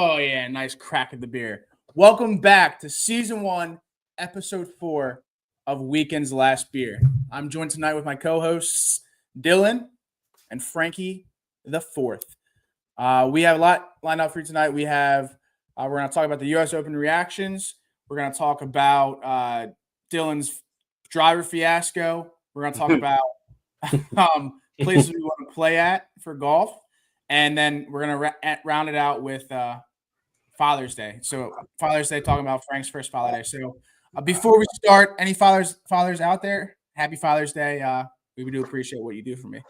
Oh, yeah, nice crack of the beer. Welcome back to Season 1, Episode 4 of Weekend's Last Beer. I'm joined tonight with my co-hosts, Dylan and Frankie the Fourth. We have a lot lined up for you tonight. We're going to talk about the U.S. Open reactions. We're going to talk about Dylan's driver fiasco. We're going to talk about places we want to play at for golf. And then we're going to round it out with Father's Day. So Father's Day, talking about Frank's first Father's Day. So before we start, any fathers out there, happy Father's Day. We do appreciate what you do for me.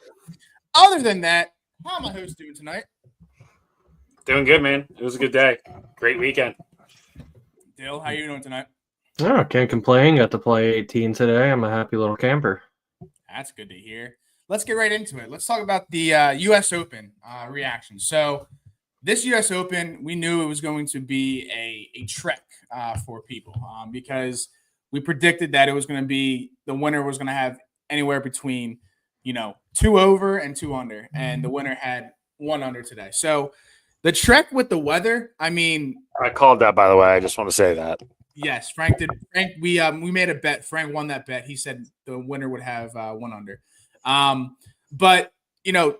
Other than that, how am I host doing tonight? Doing good, man. It was a good day. Great weekend. Dill, how are you doing tonight? Oh, can't complain. Got to play 18 today. I'm a happy little camper. That's good to hear. Let's get right into it. Let's talk about the U.S. Open reaction. So this U.S. Open, we knew it was going to be a trek for people because we predicted that it was going to be the winner was going to have anywhere between, 2 over and 2 under, and the winner had 1 under today. So the trek with the weather, I called that, by the way. I just want to say that. Yes, Frank did. Frank, we made a bet. Frank won that bet. He said the winner would have 1 under. But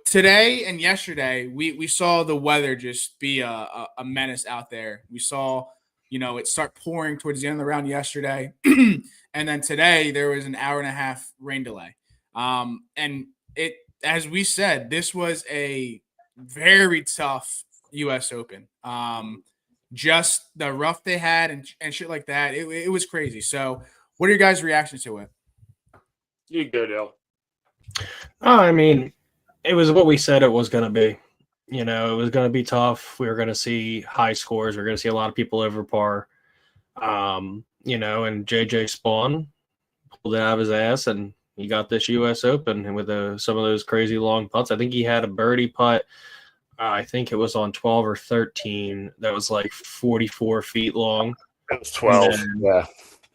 today and yesterday, we saw the weather just be a menace out there. We saw, it start pouring towards the end of the round yesterday. And then today there was an hour and a half rain delay. And it, as we said, this was a very tough U.S. Open. Just the rough they had and shit like that. It was crazy. So what are your guys' reactions to it? You go, Dale. It was what we said it was going to be. It was going to be tough. We were going to see high scores. We were going to see a lot of people over par. And JJ Spawn pulled it out of his ass, and he got this U.S. Open and with some of those crazy long putts. I think he had a birdie putt. I think it was on 12 or 13. That was like 44 feet long. It was 12. Yeah.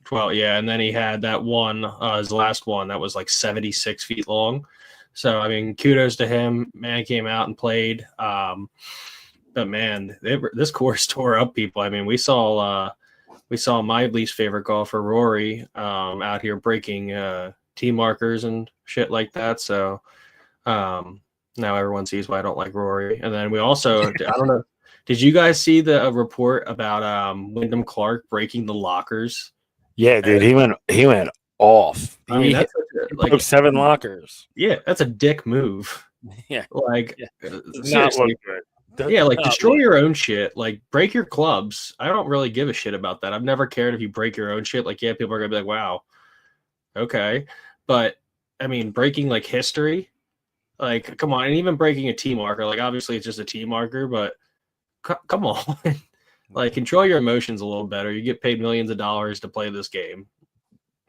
12, yeah, and then he had that one, his last one, that was like 76 feet long. So, kudos to him. Man came out and played. But, man, this course tore up people. We saw my least favorite golfer, Rory, out here breaking tee markers and shit like that. So, now everyone sees why I don't like Rory. And then we also, I don't know, did you guys see the report about Wyndham Clark breaking the lockers? Yeah, dude, he went off. That's broke 7 lockers. Yeah, that's a dick move. Yeah, seriously. Destroy your own shit. Like, break your clubs. I don't really give a shit about that. I've never cared if you break your own shit. Like, yeah, people are gonna be like, wow, okay, but breaking like history, like, come on, and even breaking a tee marker. Like, obviously, it's just a tee marker, but come on. Like, control your emotions a little better. You get paid millions of dollars to play this game.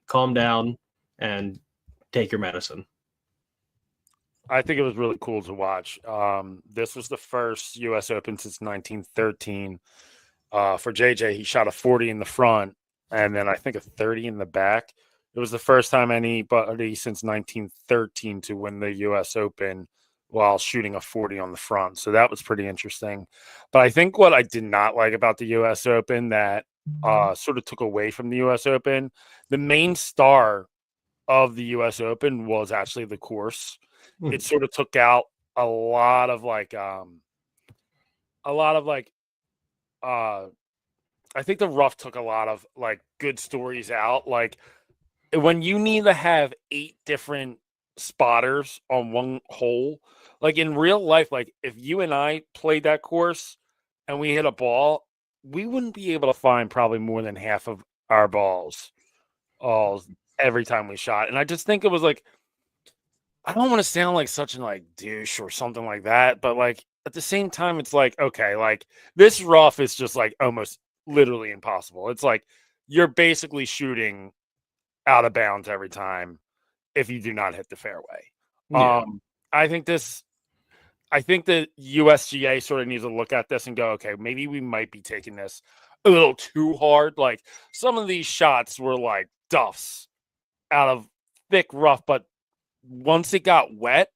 Calm down and take your medicine. I think it was really cool to watch. This was the first U.S. Open since 1913. For JJ, he shot a 40 in the front and then I think a 30 in the back. It was the first time anybody since 1913 to win the U.S. Open while shooting a 40 on the front. So that was pretty interesting. But I think what I did not like about the U.S. Open that sort of took away from the U.S. Open, the main star of the U.S. Open was actually the course. It sort of took out a lot of I think the rough took a lot of like good stories out. Like, when you need to have 8 different spotters on one hole, like in real life, like if you and I played that course and we hit a ball, we wouldn't be able to find probably more than half of our balls every time we shot. And I just think it was like, I don't want to sound like such an like douche or something like that, but like at the same time, it's like, okay, like this rough is just like almost literally impossible. It's like you're basically shooting out of bounds every time if you do not hit the fairway. Yeah. I think the USGA sort of needs to look at this and go, okay, maybe we might be taking this a little too hard. Like, some of these shots were like duffs out of thick rough, but once it got wet,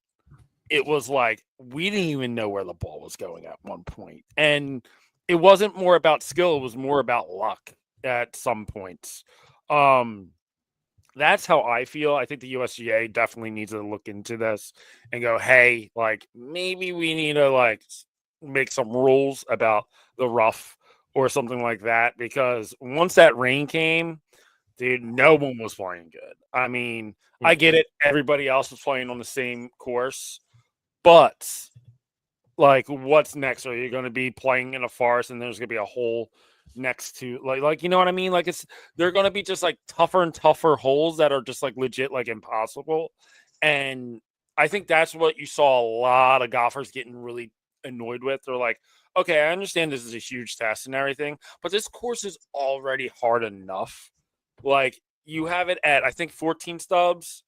it was like we didn't even know where the ball was going at one point. And it wasn't more about skill, it was more about luck at some points. That's how I feel. I think the USGA definitely needs to look into this and go, hey, like maybe we need to like make some rules about the rough or something like that. Because once that rain came, dude, no one was playing good. I mean, I get it. Everybody else was playing on the same course, but like, what's next? Are you going to be playing in a forest and there's going to be a hole next to you know what I mean? Like, they're going to be just like tougher and tougher holes that are just like legit like impossible. And I think that's what you saw a lot of golfers getting really annoyed with. They're like, okay, I understand this is a huge test and everything, but this course is already hard enough. Like, you have it at I think 14 stubs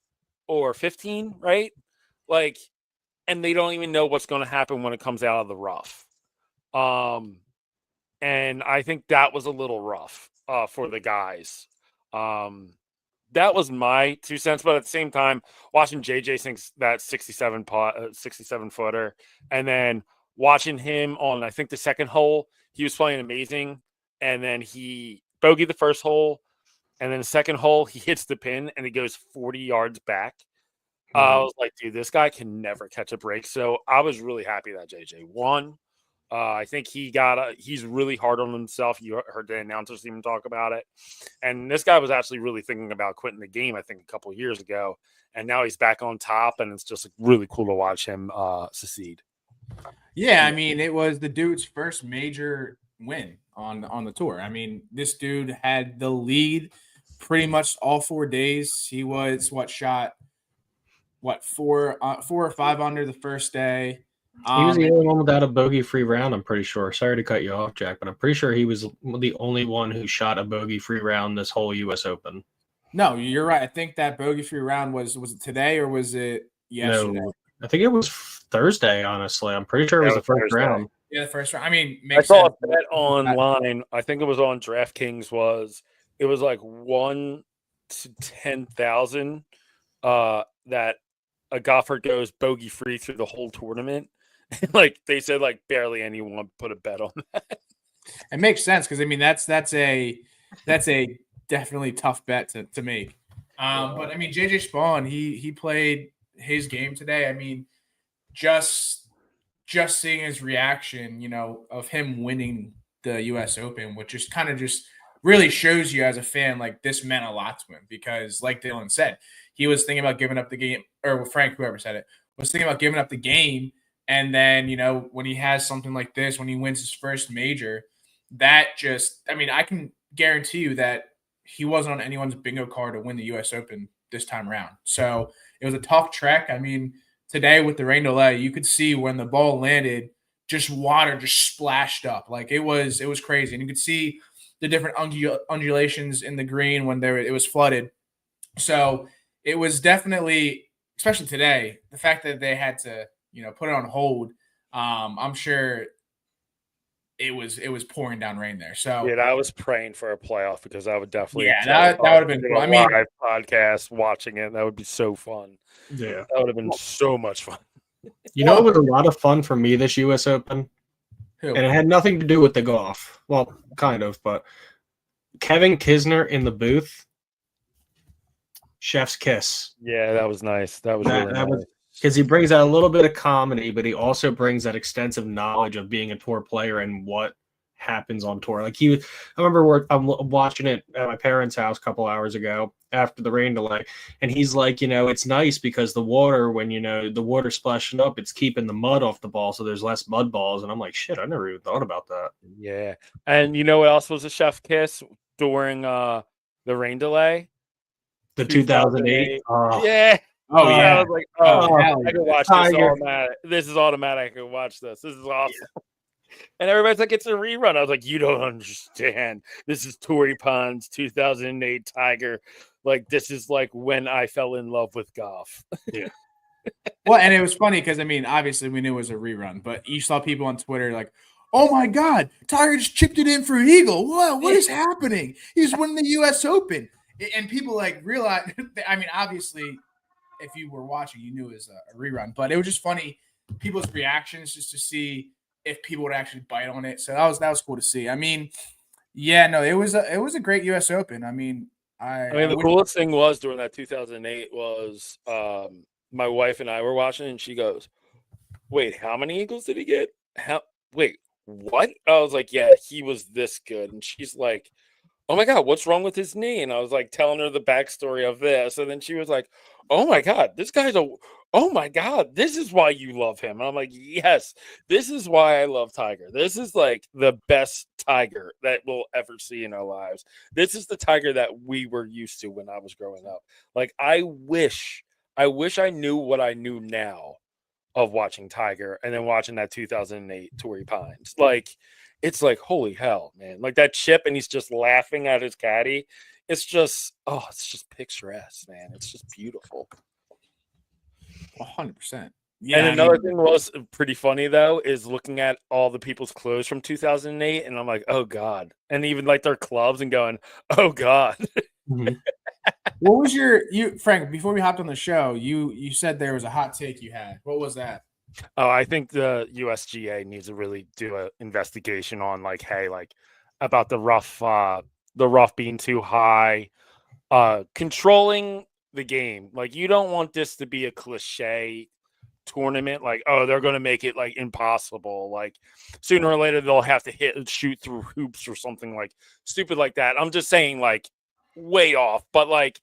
or 15, right? Like, and they don't even know what's going to happen when it comes out of the rough. And I think that was a little rough for the guys. That was my 2 cents, but at the same time, watching JJ sinks that 67 footer, and then watching him on I think the second hole, he was playing amazing, and then he bogeyed the first hole, and then the second hole he hits the pin and he goes 40 yards back. I was like, dude, this guy can never catch a break. So I was really happy that JJ won. I think he's really hard on himself. You heard the announcers even talk about it. And this guy was actually really thinking about quitting the game, I think, a couple of years ago. And now he's back on top, and it's just really cool to watch him succeed. Yeah, I mean, it was the dude's first major win on the tour. I mean, this dude had the lead pretty much all 4 days. He was shot 4 or 5 under the first day. He was the only one without a bogey-free round, I'm pretty sure. Sorry to cut you off, Jack, but I'm pretty sure he was the only one who shot a bogey-free round this whole U.S. Open. No, you're right. I think that bogey-free round was it today or was it yesterday? No, I think it was Thursday, honestly. I'm pretty sure it was the first round. Yeah, the first round. I mean, I saw a bet online. I think it was on DraftKings. It was like 1 to 10,000 that a golfer goes bogey free through the whole tournament. Like they said, like barely anyone put a bet on that. It makes sense because I mean that's a definitely tough bet to make. But I mean JJ Spawn, he played his game today. I mean, just seeing his reaction, you know, of him winning the US Open, which just kind of just really shows you as a fan, like this meant a lot to him because like Dylan said, he was thinking about giving up the game, or Frank, whoever said it, was thinking about giving up the game. And then, you know, when he has something like this, when he wins his first major, that just, I mean, I can guarantee you that he wasn't on anyone's bingo card to win the US Open this time around. So it was a tough trek. I mean, today with the rain delay, you could see when the ball landed, just water just splashed up. Like it was crazy. And you could see the different undulations in the green when it was flooded. So it was definitely, especially today, the fact that they had to, you know, put it on hold. I'm sure it was pouring down rain there. So yeah, I was praying for a playoff because I would definitely that would have been cool. I mean, live podcast watching it. That would be so fun. Yeah, that would have been so much fun. You know, it was a lot of fun for me this U.S. Open, and it had nothing to do with the golf. Well, kind of, but Kevin Kisner in the booth, chef's kiss. Yeah, that was nice. That was really nice. Because he brings out a little bit of comedy, but he also brings that extensive knowledge of being a tour player and what happens on tour. Like I remember I'm watching it at my parents' house a couple hours ago after the rain delay, and he's like, you know, it's nice because the water, when you know the water splashing up, it's keeping the mud off the ball, so there's less mud balls. And I'm like, shit, I never even thought about that. Yeah, and you know what else was a chef kiss during the rain delay? The 2008. Yeah. Oh yeah. I was like, I can watch this automatic. This is automatic. I can watch this. This is awesome. Yeah. And everybody's like, it's a rerun. I was like, you don't understand. This is Torrey Pond's 2008 Tiger. Like, this is like when I fell in love with golf. Yeah. Well, and it was funny because, I mean, obviously we knew it was a rerun, but you saw people on Twitter like, oh my God, Tiger just chipped it in for an eagle. Whoa, what is happening? He's winning the U.S. Open. And people like realize, I mean, obviously, if you were watching, you knew it was a rerun, but it was just funny, people's reactions just to see if people would actually bite on it. So that was cool to see. I mean, yeah, no, it was a great U.S. Open. I mean, The coolest thing was during that 2008 was my wife and I were watching, and she goes, "Wait, how many Eagles did he get? Wait, what?" I was like, "Yeah, he was this good," and she's like, "Oh my God, what's wrong with his knee?" And I was like telling her the backstory of this. And then she was like, "Oh my God, oh my God, this is why you love him." And I'm like, "Yes, this is why I love Tiger. This is like the best Tiger that we'll ever see in our lives. This is the Tiger that we were used to when I was growing up. Like, I wish I knew what I knew now of watching Tiger and then watching that 2008 Torrey Pines. Like, it's like, holy hell, man. Like that chip, and he's just laughing at his caddy. It's just picturesque, man. It's just beautiful. 100%. Yeah, and another thing was pretty funny, though, is looking at all the people's clothes from 2008, and I'm like, oh, God. And even like their clubs and going, oh, God. Mm-hmm. What was Frank, before we hopped on the show, you said there was a hot take you had. What was that? Oh, I think the USGA needs to really do an investigation on like, hey, like about the rough being too high, controlling the game. Like, you don't want this to be a cliche tournament. Like, oh, they're going to make it like impossible. Like sooner or later they'll have to shoot through hoops or something like stupid like that. I'm just saying, like, way off, but like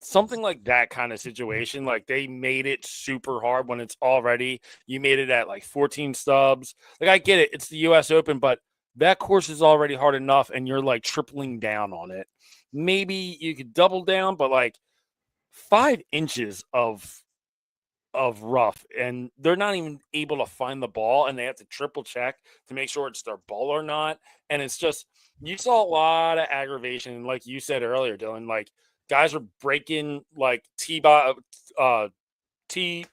something like that kind of situation. Like, they made it super hard when it's already, you made it at like 14 stubs. Like, I get it, it's the US Open, but that course is already hard enough and you're like tripling down on it. Maybe you could double down, but like 5 inches of rough, and they're not even able to find the ball, and they have to triple check to make sure it's their ball or not. And it's just, you saw a lot of aggravation, like you said earlier, Dylan. Like, guys are breaking like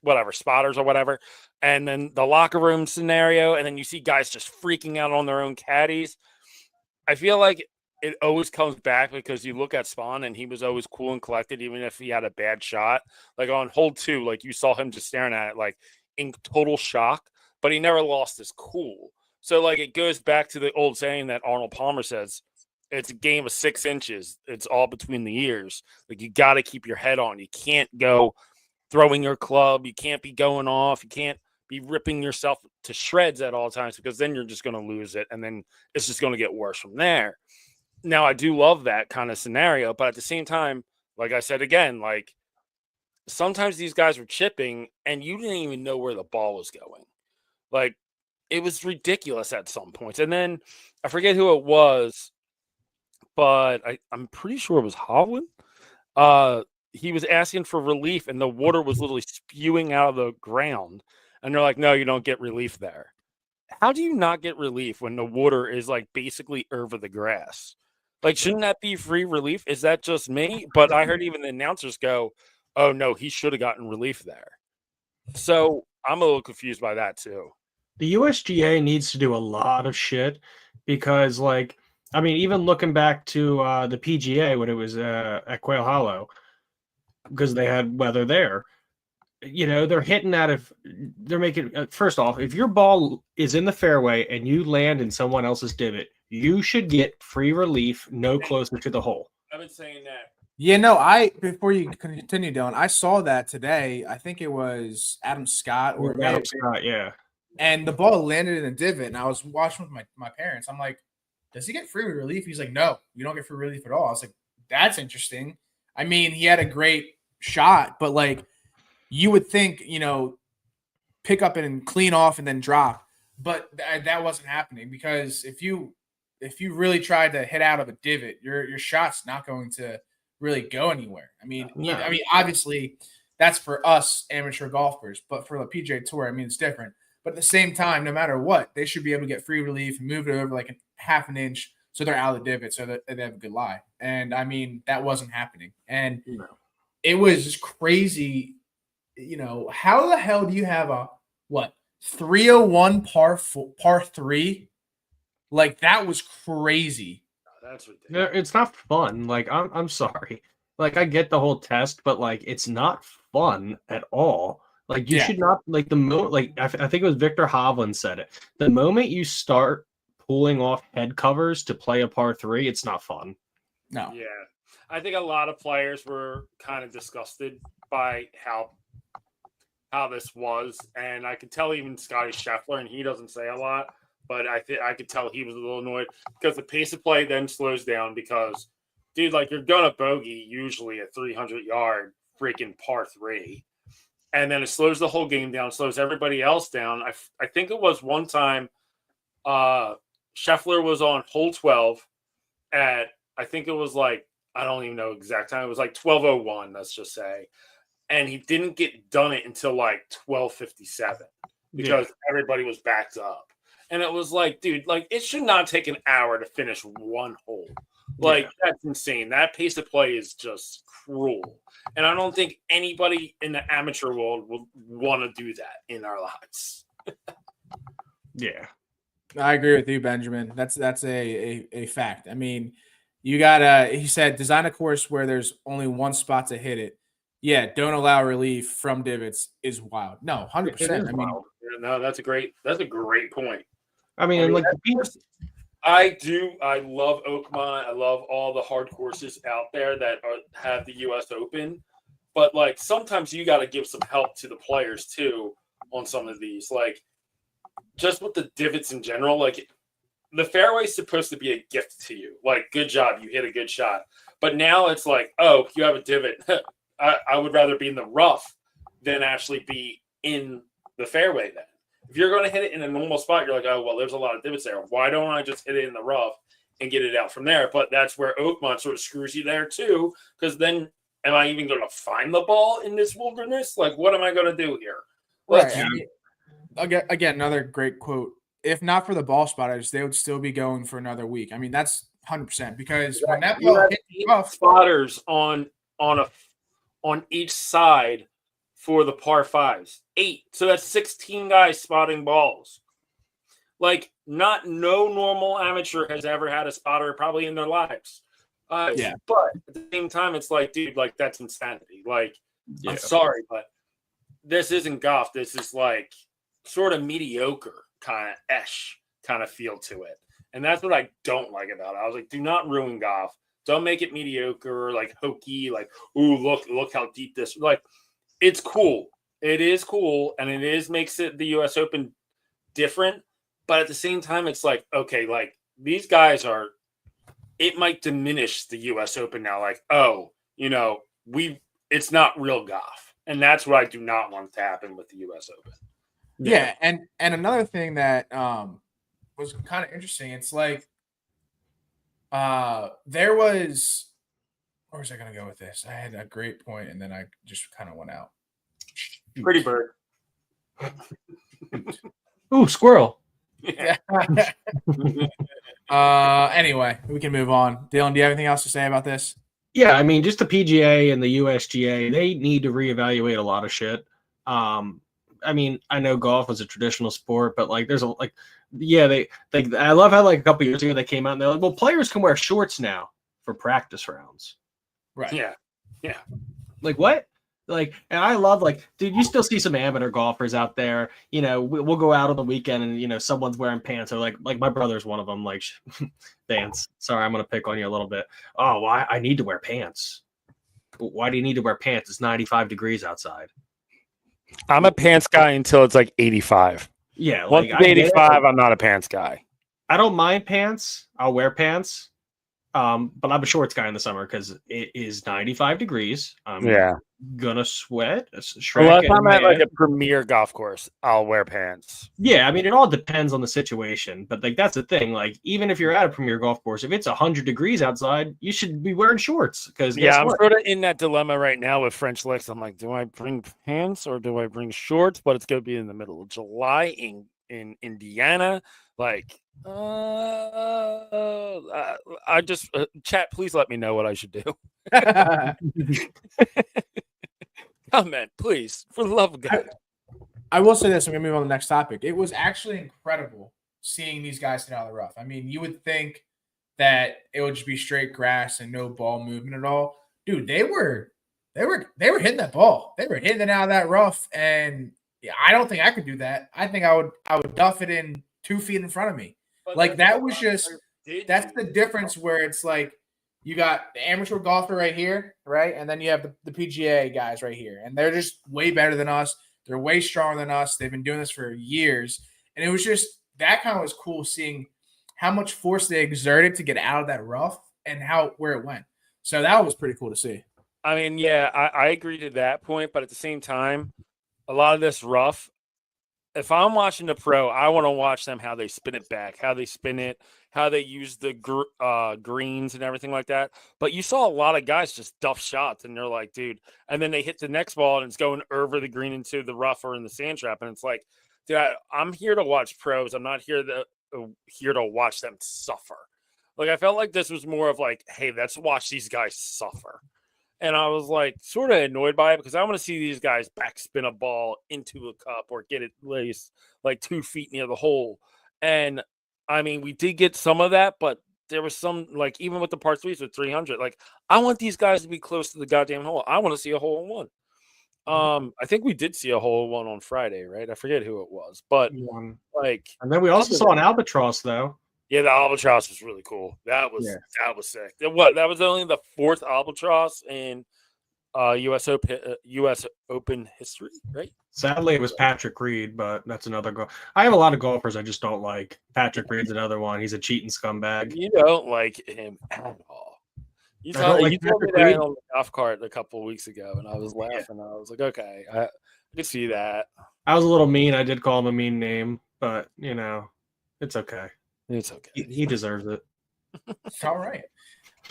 whatever spotters or whatever, and then the locker room scenario, and then you see guys just freaking out on their own caddies. I feel like it always comes back because you look at Spawn and he was always cool and collected, even if he had a bad shot. Like on hole 2, like you saw him just staring at it, like in total shock, but he never lost his cool. So like, it goes back to the old saying that Arnold Palmer says, it's a game of 6 inches. It's all between the ears. Like, you got to keep your head on. You can't go throwing your club. You can't be going off. You can't be ripping yourself to shreds at all times, because then you're just going to lose it. And then it's just going to get worse from there. Now, I do love that kind of scenario, but at the same time, like I said again, like sometimes these guys were chipping and you didn't even know where the ball was going. Like, it was ridiculous at some points. And then I forget who it was, but I'm pretty sure it was Hovland. He was asking for relief and the water was literally spewing out of the ground. And they're like, no, you don't get relief there. How do you not get relief when the water is like basically over the grass? Like, shouldn't that be free relief? Is that just me? But I heard even the announcers go, oh, no, he should have gotten relief there. So I'm a little confused by that, too. The USGA needs to do a lot of shit because, like, I mean, even looking back to the PGA when it was at Quail Hollow, because they had weather there, you know, they're hitting that if they're making first off, if your ball is in the fairway and you land in someone else's divot, you should get free relief no closer to the hole. I've been saying that. Yeah, no, before you continue, Dylan, I saw that today. I think it was Adam Scott or Adam Scott, yeah. And the ball landed in a divot, and I was watching with my parents. I'm like, does he get free relief? He's like, no, you don't get free relief at all. I was like, that's interesting. I mean, he had a great shot, but like, you would think, you know, pick up and clean off and then drop, but that wasn't happening, because if you really tried to hit out of a divot, your shot's not going to really go anywhere. I mean, obviously that's for us amateur golfers, but for the PGA Tour, I mean, it's different. But at the same time, no matter what, they should be able to get free relief and move it over like a half an inch so they're out of the divot, so that they have a good lie. And I mean, that wasn't happening, and it was just crazy. You know, how the hell do you have a 301 par 3? Like, that was crazy. That's ridiculous. It's not fun. Like, I'm sorry. Like, I get the whole test, but like, it's not fun at all. Like you should not like the moment. Like I think it was Victor Hovland said it. The moment you start pulling off head covers to play a par 3, it's not fun. No. Yeah. I think a lot of players were kind of disgusted by how this was, and I could tell even Scotty Scheffler, and he doesn't say a lot, but I could tell he was a little annoyed because the pace of play then slows down because, dude, like you're gonna bogey usually a 300-yard freaking par 3, and then it slows the whole game down, slows everybody else down. I think it was one time, Scheffler was on hole 12 at, I think it was like, I don't even know exact time. It was like 12:01, let's just say. And he didn't get done it until like 12:57 because everybody was backed up. And it was like, dude, like it should not take an hour to finish one hole. Like that's insane. That pace of play is just cruel. And I don't think anybody in the amateur world would want to do that in our lives. Yeah. I agree with you, Benjamin. That's a fact. I mean, you gotta, he said, design a course where there's only one spot to hit it. Yeah, don't allow relief from divots is wild. No, 100%. I mean, no, that's a great point. I mean, like I love Oakmont. I love all the hard courses out there that have the U.S. Open. But, like, sometimes you got to give some help to the players, too, on some of these. Like, just with the divots in general, like, the fairway is supposed to be a gift to you. Like, good job. You hit a good shot. But now it's like, oh, you have a divot. I would rather be in the rough than actually be in the fairway then. If you're going to hit it in a normal spot, you're like, oh, well, there's a lot of divots there. Why don't I just hit it in the rough and get it out from there? But that's where Oakmont sort of screws you there, too, because then am I even going to find the ball in this wilderness? Like, what am I going to do here? Right. Again, another great quote. If not for the ball spotters, they would still be going for another week. I mean, that's 100% because when that ball hit the rough, spotters on each side for the par 5s. 8. So that's 16 guys spotting balls. Like, no normal amateur has ever had a spotter probably in their lives. But at the same time, it's like, dude, like, that's insanity. Like, I'm sorry, but this isn't golf. This is like sort of mediocre kind of feel to it. And that's what I don't like about it. I was like, do not ruin golf. Don't make it mediocre, like hokey, like, ooh, look how deep this. Like, it's cool. It is cool, and makes it the U.S. Open different. But at the same time, it's like, okay, like these guys are. It might diminish the U.S. Open now. Like, oh, it's not real golf, and that's what I do not want to happen with the U.S. Open. Yeah, and another thing that was kind of interesting. It's like. There was, where was I going to go with this? I had a great point and then I just kind of went out. Pretty bird. Ooh, squirrel. Yeah. Anyway, we can move on. Dylan, do you have anything else to say about this? Yeah, I mean, just the PGA and the USGA, they need to reevaluate a lot of shit. I mean, I know golf was a traditional sport, but like, there's I love how like a couple years ago they came out and they're like, well, players can wear shorts now for practice rounds. Right. Yeah. Like what? Like, and I love like, dude, you still see some amateur golfers out there. We'll go out on the weekend and someone's wearing pants or like my brother's one of them. Like, pants. Sorry, I'm gonna pick on you a little bit. Oh, well, I need to wear pants. Why do you need to wear pants? It's 95 degrees outside. I'm a pants guy until it's like 85. Yeah, once it's 85, I'm not a pants guy. I don't mind pants. I'll wear pants. But I'm a shorts guy in the summer because it is 95 degrees. I'm gonna sweat. Unless I'm at like a premier golf course, I'll wear pants. Yeah, I mean, it all depends on the situation. But like, that's the thing. Like, even if you're at a premier golf course, if it's 100 degrees outside, you should be wearing shorts. Because I'm sort of in that dilemma right now with French licks. I'm like, do I bring pants or do I bring shorts? But it's gonna be in the middle of July in Indiana. Like, I just chat. Please let me know what I should do. Comment, please, for the love of God. I will say this. I'm gonna move on to the next topic. It was actually incredible seeing these guys hit out of the rough. I mean, you would think that it would just be straight grass and no ball movement at all. Dude, they were They were hitting that ball. They were hitting it out of that rough, and yeah, I don't think I could do that. I think I would duff it in 2 feet in front of me. But Like that's that what was a lot of just players did that's do. the difference where it's like you got the amateur golfer right here, right? And then you have the PGA guys right here. And they're just way better than us. They're way stronger than us. They've been doing this for years. And it was just that kind of was cool seeing how much force they exerted to get out of that rough and where it went. So that was pretty cool to see. I mean, yeah, I agree to that point, but at the same time, a lot of this rough, if I'm watching the pro, I want to watch them how they spin it back, how they spin it, how they use the greens and everything like that. But you saw a lot of guys just duff shots, and they're like, dude, and then they hit the next ball and it's going over the green into the rough or in the sand trap, and it's like, dude, I'm here to watch pros. I'm not here to watch them suffer. Like I felt like this was more of like, hey, let's watch these guys suffer. And I was like sort of annoyed by it because I want to see these guys backspin a ball into a cup or get it laced like 2 feet near the hole. And I mean, we did get some of that, but there was some, like, even with the par threes with 300, like, I want these guys to be close to the goddamn hole. I want to see a hole in one. I think we did see a hole in one on Friday, right? I forget who it was, but like, and then we also saw an albatross though. yeah, the albatross was really cool. That was sick. That was only the 4th albatross in U.S. Open history, right? Sadly, it was Patrick Reed, but that's another goal. I have a lot of golfers I just don't like. Patrick Reed's another one. He's a cheating scumbag. You don't like him at all. You told me that on the golf cart a couple of weeks ago, and I was laughing. I was like, okay, I could see that. I was a little mean. I did call him a mean name, but it's okay. It's okay. He deserves it. All right.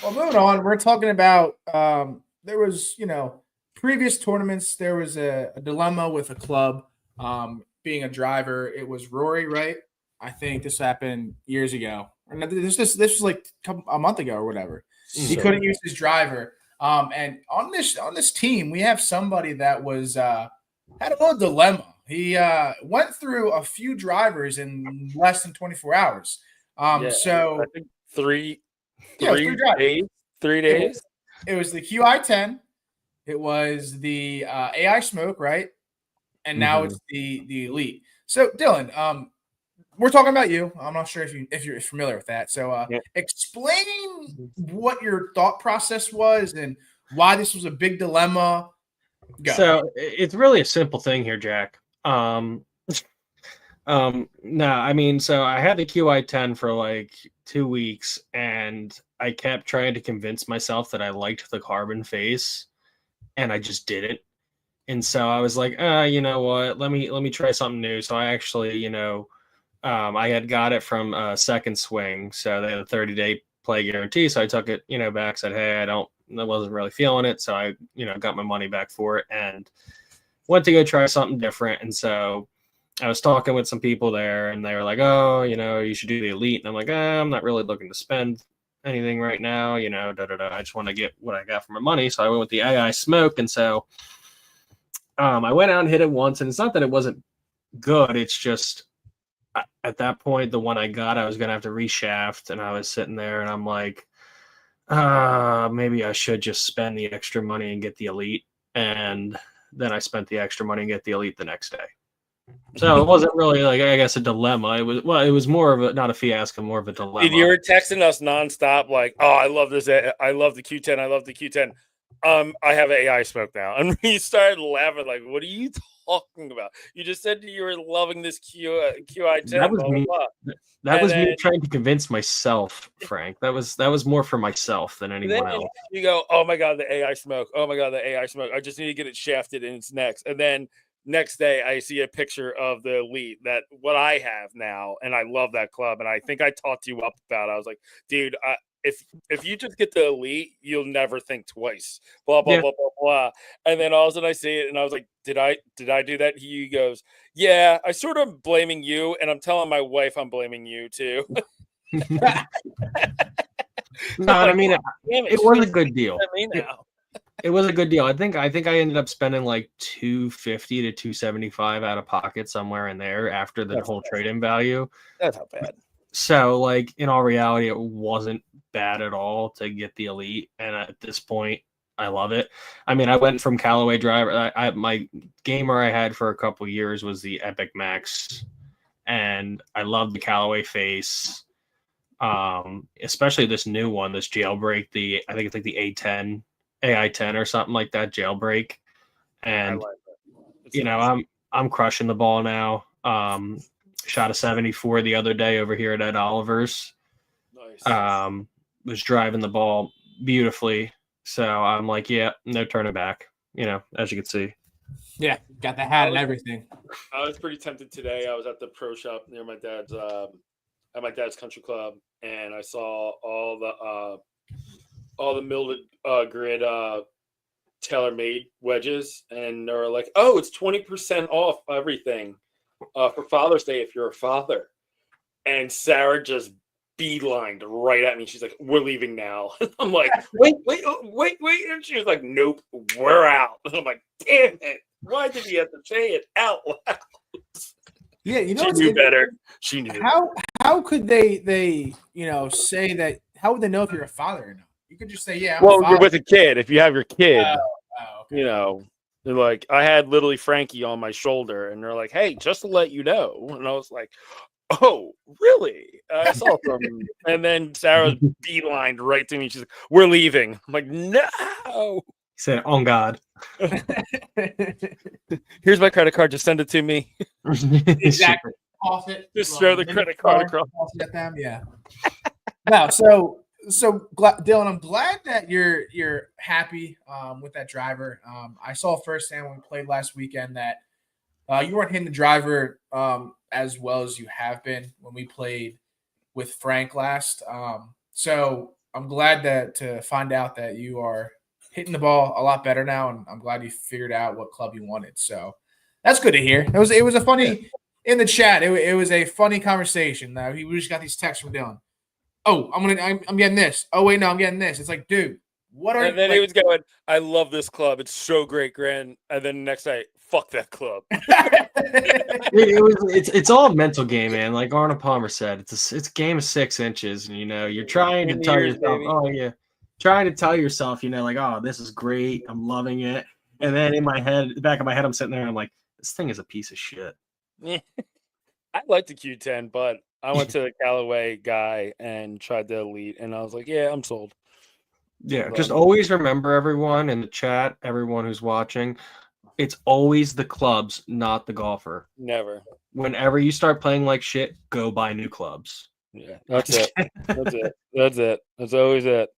Well, moving on, we're talking about there was, previous tournaments. There was a dilemma with a club being a driver. It was Rory, right? I think this happened years ago. This was like a month ago or whatever. He couldn't use his driver. And on this team, we have somebody that was had a little dilemma. He went through a few drivers in less than 24 hours. So I think 3 days. 3 days. It was the QI10. It was the AI Smoke, right? And now it's the Elite. So Dylan, we're talking about you. I'm not sure if you're familiar with that. So explain what your thought process was and why this was a big dilemma. Go. So it's really a simple thing here, Jack. No, I mean, so I had the QI10 for like 2 weeks, and I kept trying to convince myself that I liked the carbon face, and I just didn't. And so I was like, you know what? Let me try something new. So I actually, I had got it from Second Swing, so they had a 30-day play guarantee. So I took it, back, said, hey, I wasn't really feeling it, so I, got my money back for it and went to go try something different. And so I was talking with some people there, and they were like, oh, you should do the Elite. And I'm like, I'm not really looking to spend anything right now, I just want to get what I got for my money. So I went with the AI Smoke. And so I went out and hit it once, and it's not that it wasn't good. It's just at that point, the one I got, I was going to have to reshaft, and I was sitting there and I'm like, maybe I should just spend the extra money and get the Elite. And then I spent the extra money and get the Elite the next day. So it wasn't really like, I guess, a dilemma. It was more of a, not a fiasco, more of a dilemma. Dude, you were texting us nonstop like, oh, I love this. I love the Q10. I love the Q10. I have an AI Smoke now. And we started laughing like, what are you talking about? You just said you were loving this QI10. That was me. That was me trying to convince myself, Frank. That was more for myself than anyone else. You go, oh my God, the AI Smoke. Oh my God, the AI Smoke. I just need to get it shafted and it's next. And then next day I see a picture of the Elite, that what I have now, and I love that club. And I think I talked you up about it. I was like, dude, if you just get the Elite, you'll never think twice. Blah blah blah blah blah. And then all of a sudden I see it, and I was like, did I do that? He goes, yeah, I sort of blaming you, and I'm telling my wife I'm blaming you too. No, I mean, it was a good deal. It was a good deal. I think I ended up spending like $250 to $275 out of pocket somewhere in there after the whole trade-in value. That's not bad. So, like, in all reality, it wasn't bad at all to get the Elite. And at this point, I love it. I mean, I went from Callaway driver. My gamer I had for a couple years was the Epic Max, and I love the Callaway face. Especially this new one, this jailbreak. I think it's like the A10, AI10 or something like that jailbreak. And like it. I'm crushing the ball now. Shot a 74 the other day over here at Ed Oliver's. Nice. Was driving the ball beautifully. So I'm like, yeah, no turning back, as you can see. Yeah, got the hat and everything. I was pretty tempted today. I was at the pro shop near my dad's at my dad's country club, and I saw all the mildred grid tailor-made wedges, and they were like, "Oh, it's 20% off everything for Father's Day if you're a father." And Sarah just beelined right at me. She's like, "We're leaving now." I'm like, "Wait!" And she was like, "Nope, we're out." And I'm like, "Damn it! Why did you have to say it out loud?" Yeah, she knew better. She knew. How could they say that? How would they know if you're a father or not? You could just say, "Yeah, I'm a Well, father." you're with a kid. If you have your kid, Okay. they're like, I had literally Frankie on my shoulder, and they're like, "Hey, just to let you know," and I was like, "Oh, really?" I saw them, and then Sarah beelined right to me. She's like, "We're leaving." I'm like, "No." He said, "On God." Here's my credit card. Just send it to me. Exactly. Off it. Just throw the credit card across. At them. Yeah. No. So Dylan, I'm glad that you're happy with that driver. I saw firsthand when we played last weekend that you weren't hitting the driver as well as you have been when we played with Frank last. So I'm glad to find out that you are hitting the ball a lot better now, and I'm glad you figured out what club you wanted. So that's good to hear. It was a funny in the chat. It was a funny conversation. We just got these texts from Dylan. Oh, I'm getting this. Oh wait, no, I'm getting this. It's like, dude, what are? And then he was going, "I love this club. It's so great, Grand." And then next night, fuck that club. It's all a mental game, man. Like Arnold Palmer said, it's a game of 6 inches, and you're trying to tell yourself, baby. oh yeah, trying to tell yourself, like, oh, this is great, I'm loving it, and then in my head, the back of my head, I'm sitting there, and I'm like, this thing is a piece of shit. I like the Q10, but I went to the Callaway guy and tried the Elite, and I was like, yeah, I'm sold. Yeah, just always remember, everyone in the chat, everyone who's watching, it's always the clubs, not the golfer. Never. Whenever you start playing like shit, go buy new clubs. Yeah, that's it. That's it. That's always it.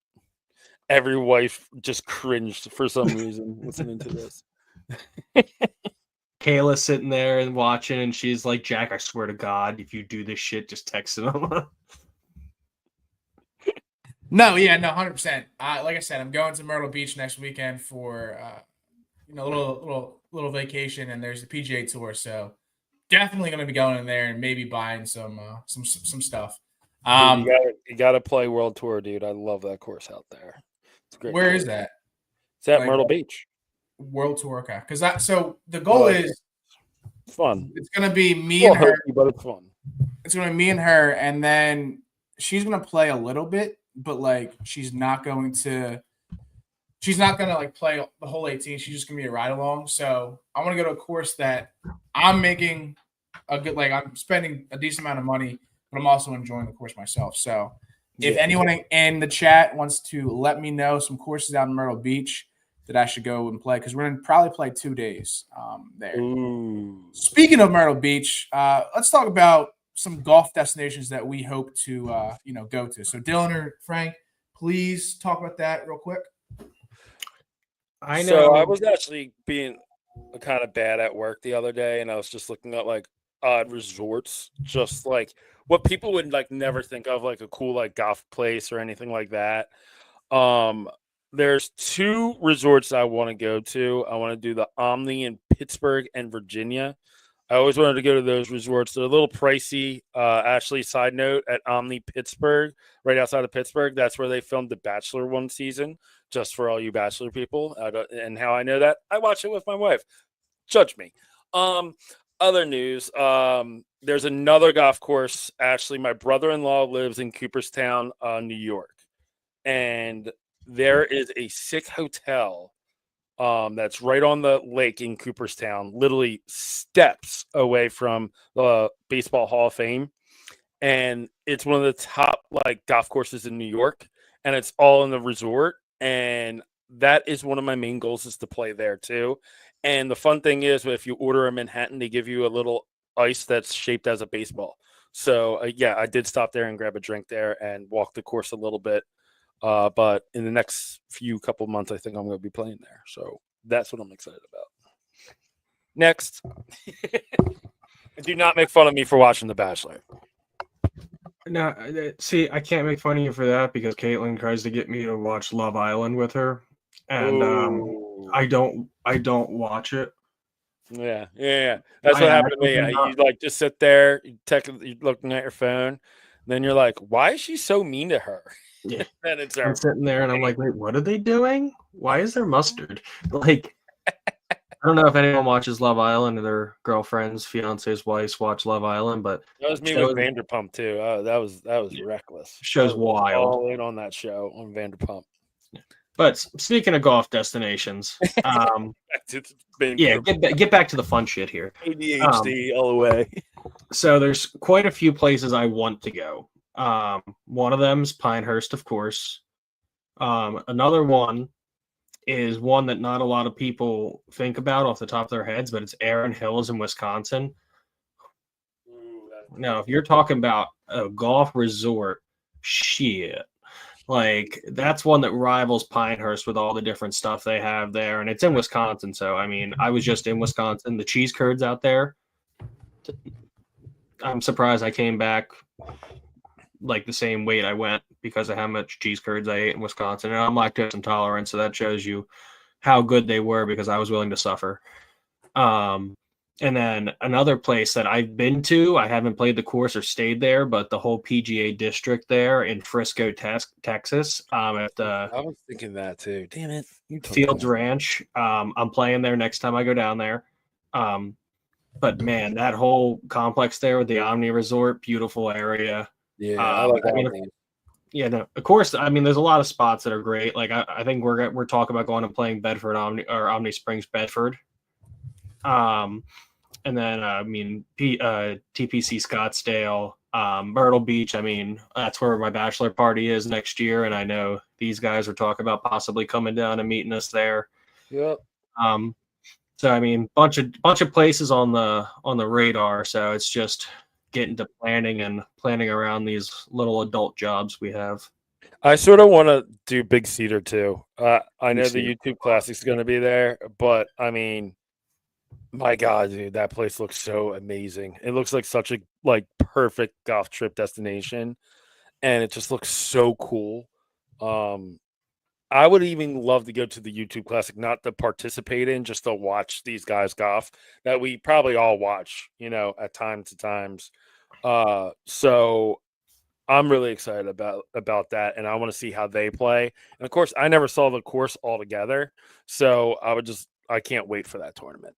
Every wife just cringed for some reason listening to this. Kayla's sitting there and watching, and she's like, "Jack, I swear to God, if you do this shit, just text him." No, 100%. Like I said, I'm going to Myrtle Beach next weekend for a little vacation, and there's the PGA Tour, so definitely going to be going in there and maybe buying some stuff. Dude, you gotta play World Tour, dude. I love that course out there. It's great. Where is that? It's at Myrtle Beach. World Tour, okay. Because so the goal is fun. It's gonna be me and her, but it's fun. It's gonna be me and her, and then she's gonna play a little bit, but like she's not gonna like play the whole 18. She's just gonna be a ride along. So I want to go to a course that I'm making I'm spending a decent amount of money, but I'm also enjoying the course myself. So if anyone in the chat wants to let me know some courses out in Myrtle Beach that I should go and play, because we're going to probably play 2 days there. Ooh. Speaking of Myrtle Beach, let's talk about some golf destinations that we hope to go to. So Dylan or Frank, please talk about that real quick. I know. So I was actually being kind of bad at work the other day, and I was just looking at like odd resorts, just like what people would like never think of, like a cool like golf place or anything like that. There's 2 resorts I want to go to. I want to do the Omni in Pittsburgh and Virginia. I always wanted to go to those resorts. They're a little pricey. Actually, side note, at Omni Pittsburgh, right outside of Pittsburgh, that's where they filmed The Bachelor one season, just for all you Bachelor people. And how I know that? I watch it with my wife. Judge me. Other news, there's another golf course. Actually, my brother-in-law lives in Cooperstown, New York. And there is a sick hotel that's right on the lake in Cooperstown, literally steps away from the Baseball Hall of Fame. And it's one of the top like golf courses in New York, and it's all in the resort. And that is one of my main goals, is to play there too. And the fun thing is, if you order a Manhattan, they give you a little ice that's shaped as a baseball. So yeah, I did stop there and grab a drink there and walk the course a little bit. But in the next few couple months, I think I'm going to be playing there. So that's what I'm excited about. Next, do not make fun of me for watching The Bachelor. No, see, I can't make fun of you for that because Caitlin tries to get me to watch Love Island with her, and Ooh. I don't watch it. Yeah. That's I what happened to me. actually You like just sit there, you're looking at your phone, then you're like, "Why is she so mean to her?" Yeah. And it's I'm sitting there and I'm like, wait, what are they doing? Why is there mustard? Like, I don't know if anyone watches Love Island or their girlfriends, fiancés, wives watch Love Island, but that was me shows, with Vanderpump too. That was reckless. shows I was wild. all in on that show on Vanderpump. But speaking of golf destinations, It's been yeah, get back to the fun shit here. ADHD all the way. So there's quite a few places I want to go. One of them's Pinehurst, of course. Another one is one that not a lot of people think about off the top of their heads, but it's Erin Hills in Wisconsin. Now, if you're talking about a golf resort, shit. Like, that's one that rivals Pinehurst with all the different stuff they have there. And it's in Wisconsin. So, I mean, I was just in Wisconsin. The cheese curds out there, I'm surprised I came back like the same weight I went because of how much cheese curds I ate in Wisconsin. And I'm lactose intolerant, so that shows you how good they were because I was willing to suffer. And then another place that I've been to, I haven't played the course or stayed there, but the whole PGA district there in Frisco, Texas, at the I was thinking that too. Damn it. Fields Ranch. I'm playing there next time I go down there. But man, that whole complex there with the Omni Resort, beautiful area. Yeah, I like that. Yeah, no, of course. I mean, there's a lot of spots that are great. Like I think we're talking about going and playing Bedford Omni Springs, Bedford. And then I mean, TPC Scottsdale, Myrtle Beach. I mean, that's where my bachelor party is next year, and I know these guys are talking about possibly coming down and meeting us there. Yep. So I mean, bunch of places on the radar. So it's just getting to planning around these little adult jobs we have. I sort of want to do Big Cedar too. I know Cedar. the YouTube Classic's going to be there, but I mean, my God, dude, that place looks so amazing. It looks like such a perfect golf trip destination, and it just looks so cool. I would even love to go to the YouTube Classic, not to participate in, just to watch these guys golf that we probably all watch, at times to times. So I'm really excited about that, and I want to see how they play. And of course, I never saw the course altogether, so I can't wait for that tournament.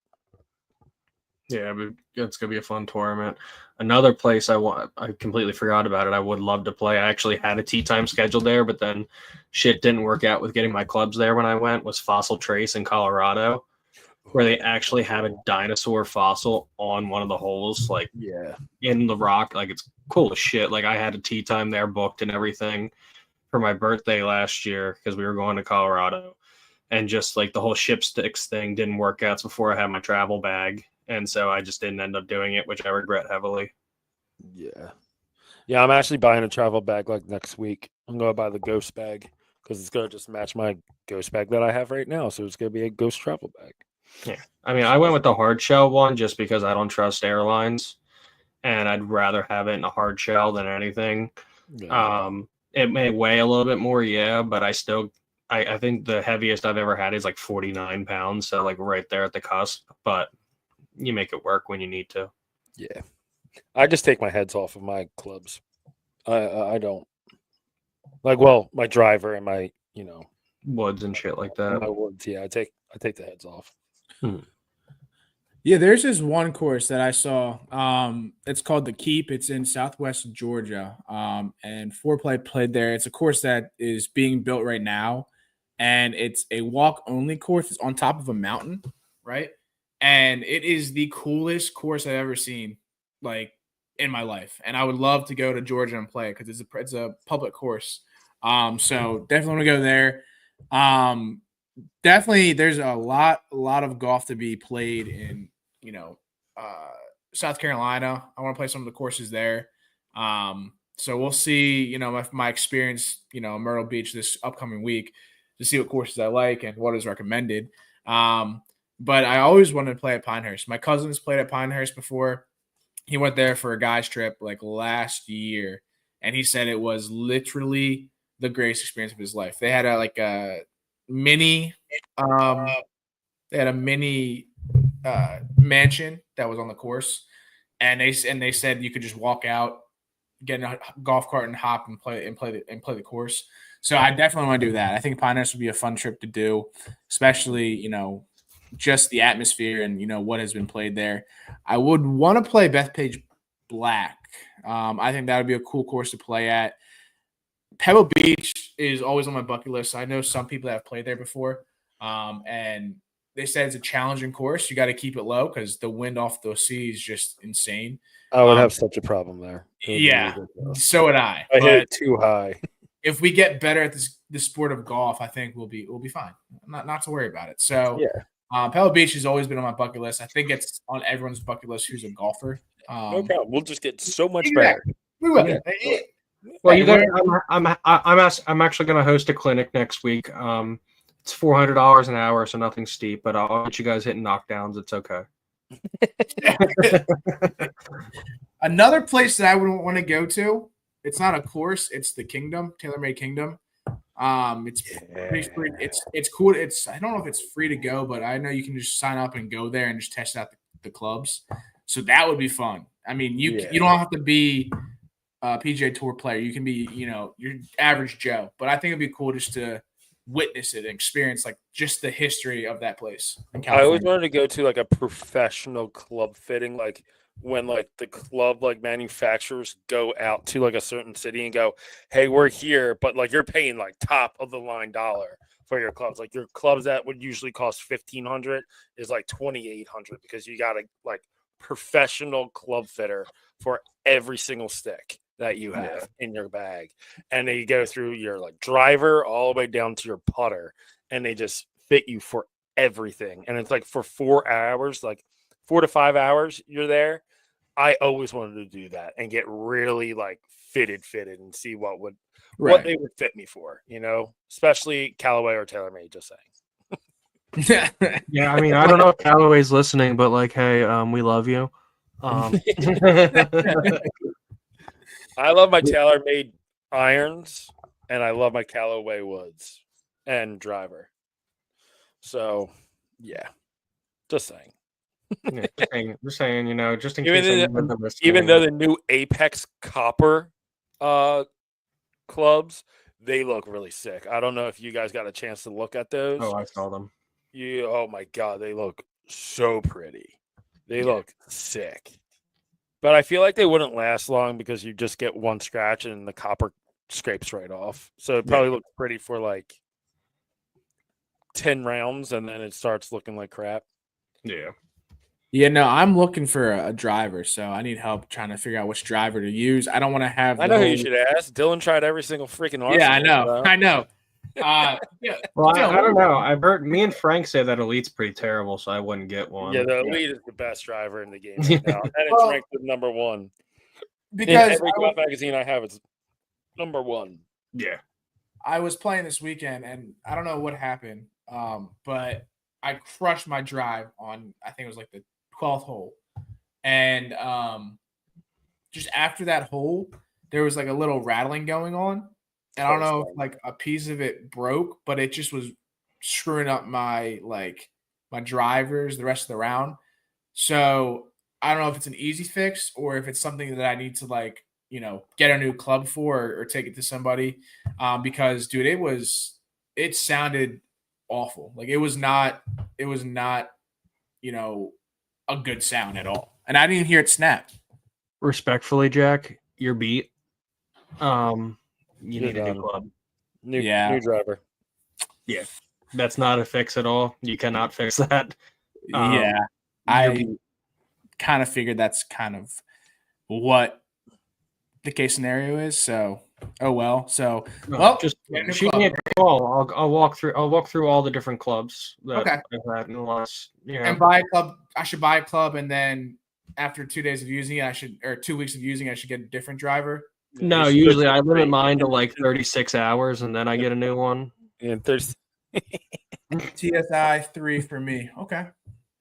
Yeah, but it's gonna be a fun tournament. Another place I completely forgot about it. I would love to play. I actually had a tee time scheduled there, but then shit didn't work out with getting my clubs there when I went. Was Fossil Trace in Colorado, where they actually have a dinosaur fossil on one of the holes, like in the rock. Like it's cool as shit. Like I had a tee time there booked and everything for my birthday last year because we were going to Colorado, and just like the whole ship sticks thing didn't work out before I had my travel bag. And so I just didn't end up doing it, which I regret heavily. Yeah. Yeah, I'm actually buying a travel bag like next week. I'm going to buy the Ghost bag because it's going to just match my Ghost bag that I have right now. So it's going to be a Ghost travel bag. Yeah. I mean, I went with the hard shell one just because I don't trust airlines. And I'd rather have it in a hard shell than anything. Yeah. It may weigh a little bit more, yeah, but I think the heaviest I've ever had is like 49 pounds. So like right there at the cusp. But you make it work when you need to. Yeah. I just take my heads off of my clubs. I don't my driver and my, woods and shit like that. My woods. Yeah. I take the heads off. Yeah. There's this one course that I saw. It's called the Keep. It's in Southwest Georgia. And Foreplay played there. It's a course that is being built right now. and it's a walk-only course. It's on top of a mountain, right? And it is the coolest course I've ever seen, like, in my life. And I would love to go to Georgia and play it because it's a public course. So definitely want to go there. Definitely there's a lot of golf to be played in, South Carolina. I want to play some of the courses there. So we'll see, my experience, in Myrtle Beach this upcoming week to see what courses I like and what is recommended. But I always wanted to play at Pinehurst. My cousin's played at Pinehurst before. He went there for a guy's trip like last year, and he said it was literally the greatest experience of his life. They had a mini mansion that was on the course, and they said you could just walk out, get in a golf cart and hop and play the course. So I definitely want to do that. I think Pinehurst would be a fun trip to do, especially just the atmosphere and what has been played there. I would want to play Bethpage Black. I think that would be a cool course to play at. Pebble Beach is always on my bucket list. I know some people that have played there before, and they said it's a challenging course. You got to keep it low because the wind off the sea is just insane. I would have such a problem there. Yeah, so would I. I hit it too high. If we get better at the sport of golf, I think we'll be fine. Not to worry about it. So yeah. Pebble Beach has always been on my bucket list. I think it's on everyone's bucket list who's a golfer. No problem. We'll just get so much better. We will. Yeah. Well, you guys, I'm actually going to host a clinic next week. It's $400 an hour, so nothing steep, but I'll get you guys hitting knockdowns. It's okay. Another place that I would want to go to. It's not a course. It's the Kingdom, TaylorMade Kingdom. It's pretty free. It's cool. I don't know if it's free to go, but I know you can just sign up and go there and just test out the clubs. So that would be fun. I mean, you don't have to be a PGA Tour player. You can be, your average Joe. But I think it'd be cool just to witness it and experience like just the history of that place in California. I always wanted to go to like a professional club fitting, like when like the club like manufacturers go out to like a certain city and go, hey, we're here, but like you're paying like top of the line dollar for your clubs. Like your clubs that would usually cost $1,500 is like $2,800 because you got a like professional club fitter for every single stick that you have in your bag. And they go through your like driver all the way down to your putter, and they just fit you for everything. And it's like for 4 hours, like 4 to 5 hours you're there. I always wanted to do that and get really like fitted and see what they would fit me for, especially Callaway or TaylorMade, just saying. Yeah, I mean, I don't know if Callaway's listening, but like, hey, we love you. I love my TaylorMade irons, and I love my Callaway woods and driver. So, yeah, just saying. Yeah, just saying, just in case. Even though the new Apex Copper clubs, they look really sick. I don't know if you guys got a chance to look at those. Oh, I saw them. Oh my God, they look so pretty. They look sick. But I feel like they wouldn't last long because you just get one scratch and the copper scrapes right off. So it probably looks pretty for like 10 rounds, and then it starts looking like crap. Yeah. Yeah, no, I'm looking for a driver, so I need help trying to figure out which driver to use. I don't want to have. I know who you should ask. Dylan tried every single freaking arsenal. Yeah, I know. Well, I don't know. I've heard me and Frank say that Elite's pretty terrible, so I wouldn't get one. Yeah, the Elite is the best driver in the game right now, and it's ranked at number one. Because in every golf magazine I have, it's number one. Yeah. I was playing this weekend, and I don't know what happened, but I crushed my drive on, I think it was like the 12th hole. And just after that hole, there was like a little rattling going on. And I don't know if like a piece of it broke, but it just was screwing up my drivers the rest of the round. So I don't know if it's an easy fix or if it's something that I need to like, get a new club for or take it to somebody. Because dude, it sounded awful. Like it was not, a good sound at all. And I didn't hear it snap. Respectfully, Jack, you're beat. You need a new club. New driver. Yeah, that's not a fix at all. You cannot fix that. Yeah, I kind of figured that's kind of what the case scenario is. So, oh well. So, just get a new shoot club. me a call. I'll walk through. I'll walk through all the different clubs that Okay. I've had in the last. And buy a club. I should buy a club, and then after 2 days of using it, or 2 weeks of using it, I should get a different driver. No, usually I limit mine to like 36 hours, and then I get a new one. And there's TSI 3 for me. Okay.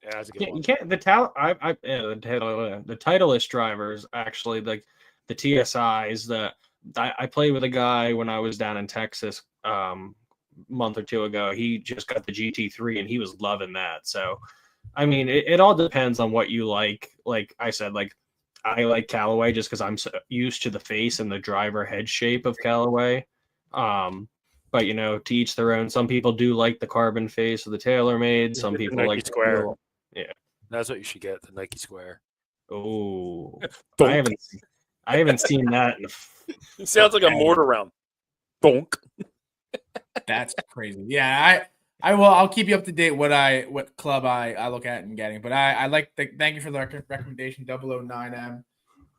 yeah, that's a good one. You can't the Titleist drivers actually, like the TSIs that I played with a guy when I was down in Texas month or two ago. He just got the GT3 and he was loving that. So I mean, it all depends on what you like. Like I said, like I like Callaway just because I'm so used to the face and the driver head shape of Callaway. But to each their own. Some people do like the carbon face of the TaylorMade. Some people Nike like Square. Yeah, that's what you should get, the Nike Square. Oh, I haven't seen that. It sounds like a mortar round. Bonk. That's crazy. Yeah, I'll keep you up to date what club I look at and getting. But I like thank you for the recommendation 009M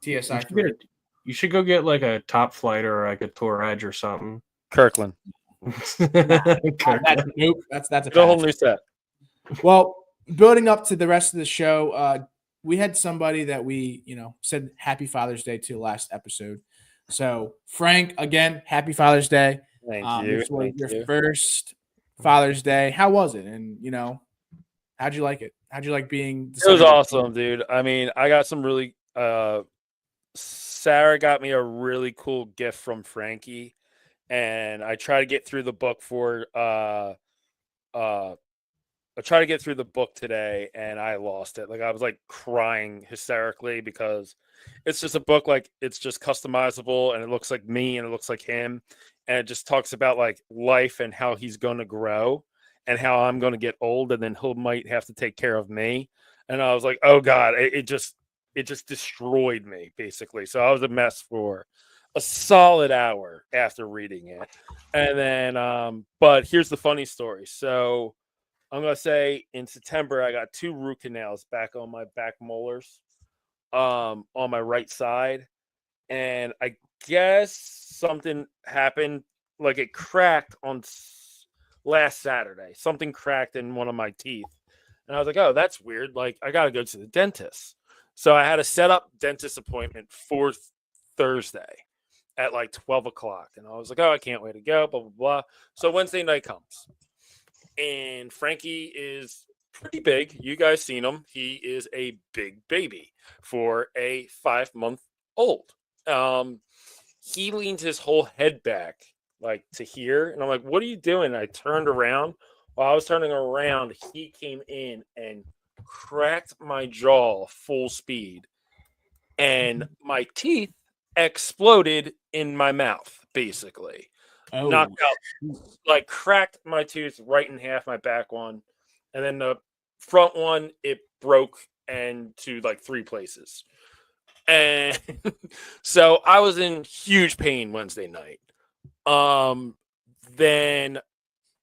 TSI 3. You should go get like a Top Flight or like a Tour Edge or something. Kirkland. That's a whole new set. Well, building up to the rest of the show, we had somebody that we said Happy Father's Day to last episode. So Frank, again, Happy Father's Day. Thank you. This was your first Father's Day. How was it? And how'd you like it? How'd you like being? It was awesome, dude. I mean, I got some really. Sarah got me a really cool gift from Frankie, and I try to get through the book I tried to get through the book today and I lost it. Like I was like crying hysterically because it's just a book, like it's just customizable and it looks like me and it looks like him. And it just talks about like life and how he's going to grow and how I'm going to get old and then he might have to take care of me. And I was like, oh God, it just destroyed me basically. So I was a mess for a solid hour after reading it. And then, but here's the funny story. So I'm going to say in September, I got 2 root canals back on my back molars on my right side. And I guess something happened, like it cracked on last Saturday. Something cracked in one of my teeth. And I was like, oh, that's weird. Like, I got to go to the dentist. So I had a set up dentist appointment for Thursday at like 12 o'clock. And I was like, oh, I can't wait to go, blah, blah, blah. So Wednesday night comes. And Frankie is pretty big. You guys seen him. He is a big baby for a 5-month-old. He leans his whole head back like to here. And I'm like, what are you doing? I turned around. While I was turning around, he came in and cracked my jaw full speed. And my teeth exploded in my mouth, basically. Knocked out, like cracked my tooth right in half, my back one, and then the front one, it broke into like 3 places. And so I was in huge pain Wednesday night. Then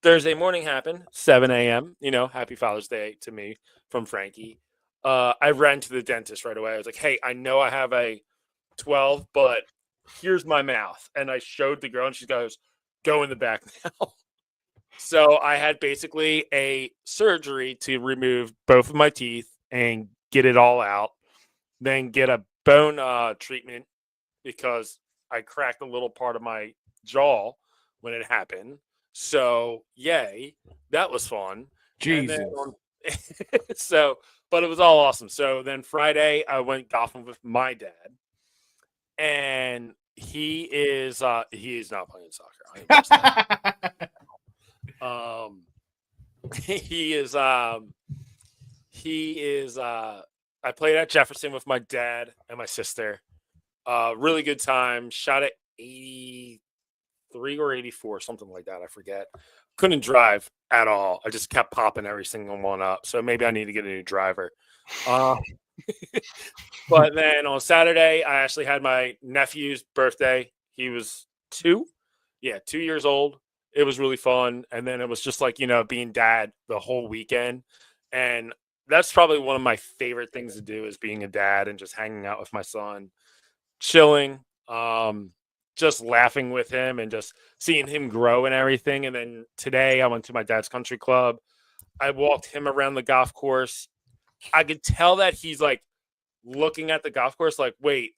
Thursday morning happened, 7 a.m. Happy Father's Day to me from Frankie. I ran to the dentist right away. I was like, hey, I know I have a 12, but here's my mouth. And I showed the girl and she goes, go in the back now. So I had basically a surgery to remove both of my teeth and get it all out, then get a bone treatment because I cracked a little part of my jaw when it happened. So yay, that was fun. Jesus. But it was all awesome. So then Friday I went golfing with my dad, and he is not playing soccer. I played at Jefferson with my dad and my sister. Really good time. Shot at 83 or 84, something like that. I forget. Couldn't drive at all. I just kept popping every single one up. So maybe I need to get a new driver. But then on Saturday, I actually had my nephew's birthday. He was 2. Yeah, 2 years old. it was really fun. And then it was just like, being dad the whole weekend. And that's probably one of my favorite things to do is being a dad and just hanging out with my son, chilling, just laughing with him and just seeing him grow and everything. And then today I went to my dad's country club. I walked him around the golf course. I could tell that he's like looking at the golf course like, wait,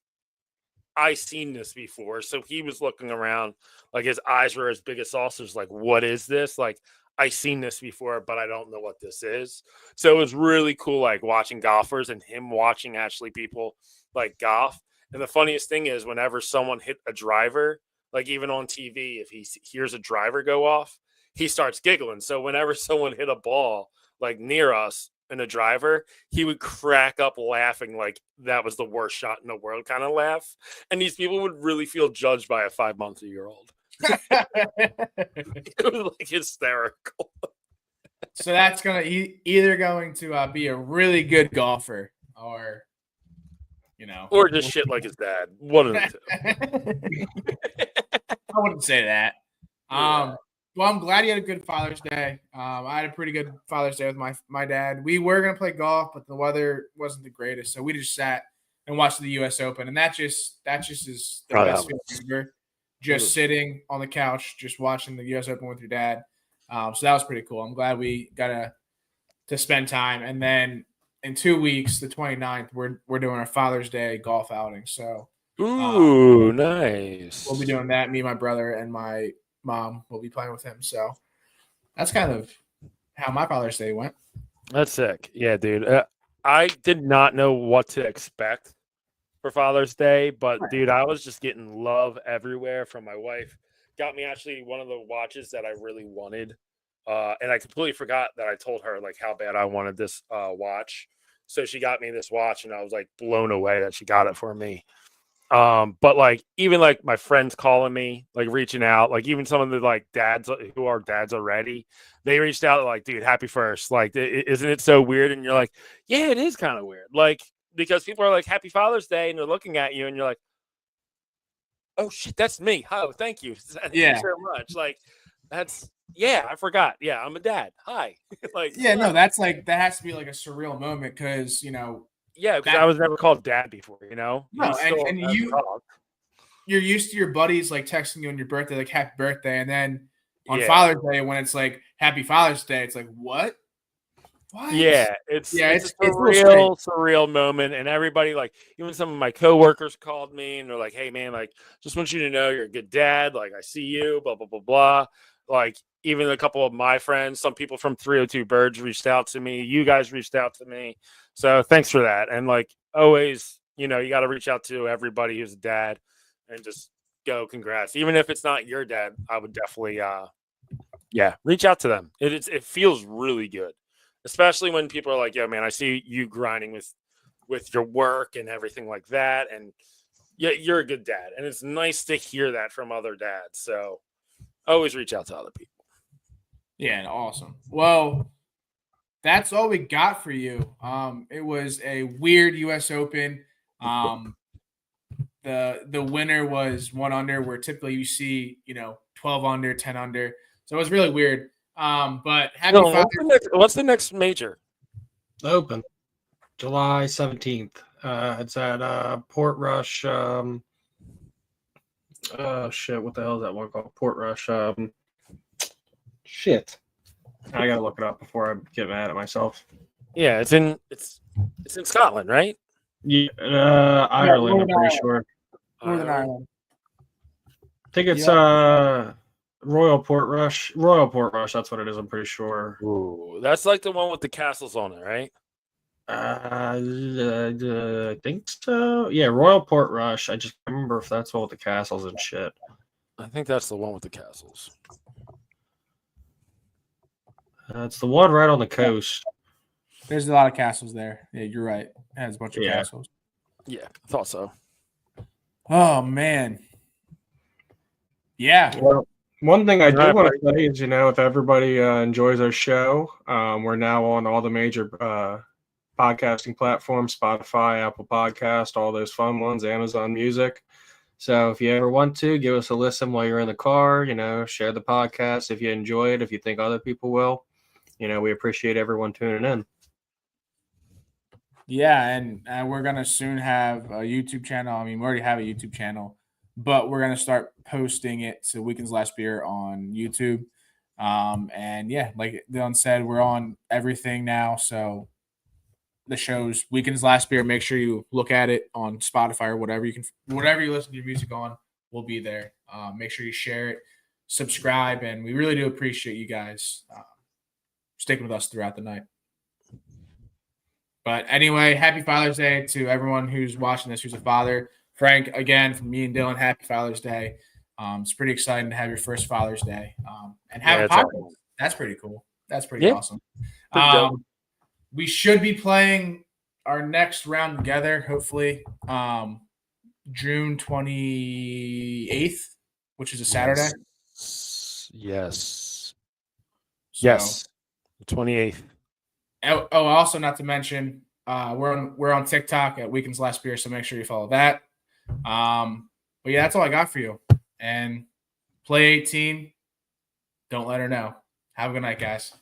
I seen this before. So he was looking around like his eyes were as big as saucers. Like, what is this? Like, I seen this before, but I don't know what this is. So it was really cool, like watching golfers and him watching actually people like golf. And the funniest thing is whenever someone hit a driver, like even on TV, if he hears a driver go off, he starts giggling. So whenever someone hit a ball like near us and a driver, he would crack up laughing like that was the worst shot in the world kind of laugh. And these people would really feel judged by a 5-month-old. It was like hysterical. So that's either going to be a really good golfer or, or just shit like his dad. One of the two. I wouldn't say that. Yeah. Well, I'm glad you had a good Father's Day. I had a pretty good Father's Day with my dad. We were gonna play golf, but the weather wasn't the greatest, so we just sat and watched the U.S. Open, and that just is the best feeling ever. Just sitting on the couch, just watching the U.S. Open with your dad. So that was pretty cool. I'm glad we got to spend time, and then in 2 weeks, the 29th, we're doing our Father's Day golf outing. So, nice. We'll be doing that. Me, my brother, and my mom will be playing with him. So that's kind of how my Father's Day went. That's sick. Yeah, dude. I did not know what to expect for Father's Day, but dude, I was just getting love everywhere from my wife. Got me actually one of the watches that I really wanted. And I completely forgot that I told her like how bad I wanted this watch. So she got me this watch and I was like blown away that she got it for me. But like even like my friends calling me, like reaching out, like even some of the like dads who are dads already, they reached out like, dude, happy first. Like, isn't it so weird? And you're like, yeah, it is kind of weird. Like, because people are like, happy Father's Day, and they're looking at you and you're like, oh shit, that's me. Oh, thank you. Thank you so much. Like, I forgot. Yeah, I'm a dad. Hi. Like, no, that's like, that has to be like a surreal moment because, yeah, because I was never called dad before, No, and you're used to your buddies like texting you on your birthday, like happy birthday, and then on Father's Day when it's like happy Father's Day, it's like what? Yeah, it's a surreal moment, and everybody like even some of my coworkers called me and they're like, "Hey man, like just want you to know you're a good dad. Like I see you, blah blah blah blah." Like even a couple of my friends, some people from 302 Birds reached out to me. You guys reached out to me. So thanks for that. And like always, you got to reach out to everybody who's a dad and just go congrats. Even if it's not your dad, I would definitely reach out to them. It feels really good. Especially when people are like, yo, man, I see you grinding with your work and everything like that. And yeah, you're a good dad. And it's nice to hear that from other dads. So always reach out to other people. Yeah, awesome. Well, that's all we got for you. It was a weird U.S. Open. The winner was 1 under, where typically you see 12 under, 10 under. So it was really weird. But what's the next major? Open July 17th. It's at Portrush. What the hell is that one called? Portrush. Shit. I gotta look it up before I get mad at myself. Yeah, it's in Scotland, right? Yeah, Ireland. I'm pretty sure. Northern Ireland. I think it's Royal Portrush. That's what it is. I'm pretty sure. Ooh, that's like the one with the castles on it, right? I think so. Yeah, Royal Portrush. I just remember if that's one with the castles and shit. I think that's the one with the castles. It's the one right on the coast. There's a lot of castles there. Yeah, you're right. It has a bunch of castles. Yeah, I thought so. Oh man. Yeah. Well, one thing I do want to say is, if everybody enjoys our show, we're now on all the major podcasting platforms: Spotify, Apple Podcast, all those fun ones, Amazon Music. So if you ever want to, give us a listen while you're in the car, share the podcast if you enjoy it, if you think other people will. We appreciate everyone tuning in. Yeah, and we're gonna soon have a YouTube channel. I mean, we already have a YouTube channel, but we're gonna start posting it to Weekend's Last Beer on YouTube. And yeah, like Dylan said, we're on everything now. So the shows Weekend's Last Beer, make sure you look at it on Spotify or whatever you listen to your music on, we'll be there. Make sure you share it, subscribe, and we really do appreciate you guys sticking with us throughout the night. But anyway, happy Father's Day to everyone who's watching this, who's a father. Frank, again, from me and Dylan, happy Father's Day. It's pretty exciting to have your first Father's Day and have a podcast. Awesome. That's pretty cool. That's pretty awesome. Pretty dope. We should be playing our next round together, hopefully, June 28th, which is a Saturday. Yes. So, Yes. The 28th. Oh, also not to mention, we're on TikTok at Weekend's Last Beer, so make sure you follow that. But yeah, that's all I got for you. And play 18. Don't let her know. Have a good night, guys.